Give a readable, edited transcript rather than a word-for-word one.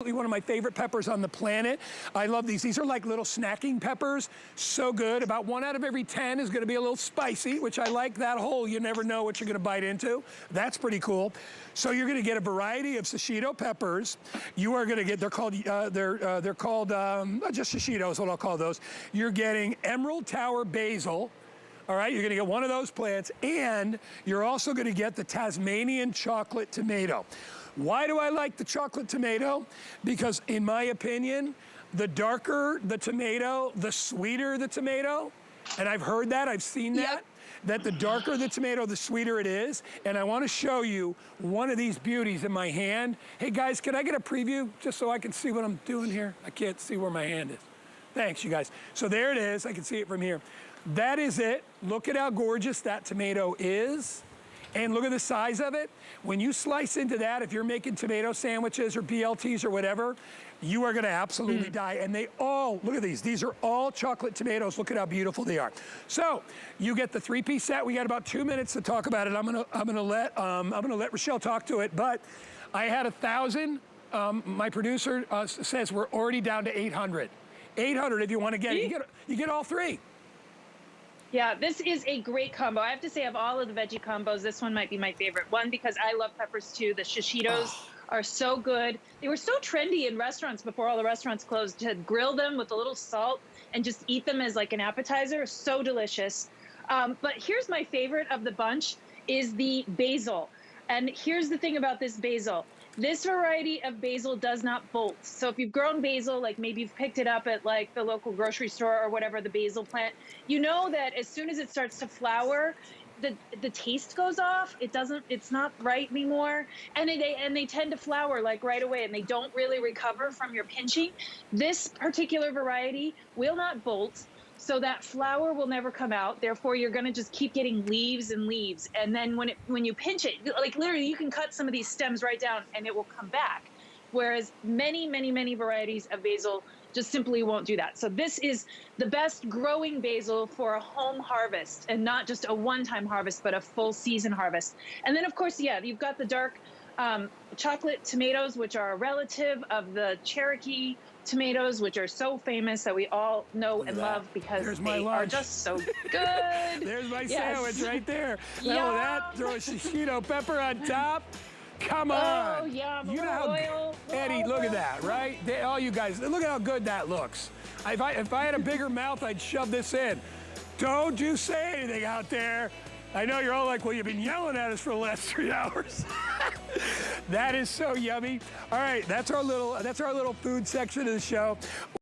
One of my favorite peppers on the planet. I love these. These are like little snacking peppers. So good. About 1 out of every 10 is going to be a little spicy, which I like that whole, you never know what you're going to bite into. That's pretty cool. So you're going to get a variety of Shishito peppers. You are going to get, they're called just Shishito is what I'll call those. You're getting Emerald Tower basil. All right, you're gonna get one of those plants, and you're also gonna get the Tasmanian chocolate tomato. Why do I like the chocolate tomato? Because in my opinion, the darker the tomato, the sweeter the tomato. And I've heard that, I've seen that, that the darker the tomato, the sweeter it is. And I wanna show you one of these beauties in my hand. Hey guys, can I get a preview just so I can see what I'm doing here? I can't see where my hand is. Thanks, you guys. So there it is, I can see it from here. That is it. Look at how gorgeous that tomato is. And look at the size of it. When you slice into that, if you're making tomato sandwiches or BLTs or whatever, you are gonna absolutely die. And they all, look at these are all chocolate tomatoes. Look at how beautiful they are. So, you get the 3-piece set. We got about 2 minutes to talk about it. I'm gonna let Rochelle talk to it, but I had 1,000. My producer says we're already down to 800. 800 if you wanna get it. You get all three. Yeah, this is a great combo. I have to say, of all of the veggie combos, this one might be my favorite. One, because I love peppers too. The Shishitos are so good. They were so trendy in restaurants before all the restaurants closed to grill them with a little salt and just eat them as like an appetizer. So delicious. But here's my favorite of the bunch is the basil. And here's the thing about this basil. This variety of basil does not bolt. So if you've grown basil, like maybe you've picked it up at like the local grocery store or whatever, the basil plant, you know that as soon as it starts to flower, the taste goes off. It's not right anymore. And they tend to flower like right away, and they don't really recover from your pinching. This particular variety will not bolt. So that flower will never come out. Therefore, you're going to just keep getting leaves and leaves. And then when you pinch it, like literally you can cut some of these stems right down and it will come back. Whereas many, many, many varieties of basil just simply won't do that. So this is the best growing basil for a home harvest, and not just a one-time harvest, but a full season harvest. And then of course, yeah, you've got the dark chocolate tomatoes, which are a relative of the Cherokee tomatoes, which are so famous that we all know and love because they are just so good. There's my sandwich right there. That, throw a Shishito pepper on top. Come on. Oh, yum. You know how, oil. Eddie, look at that, right? All you guys, look at how good that looks. If I had a bigger mouth, I'd shove this in. Don't you say anything out there. I know you're all like, well, you've been yelling at us for the last 3 hours. That is so yummy. All right, that's our little food section of the show.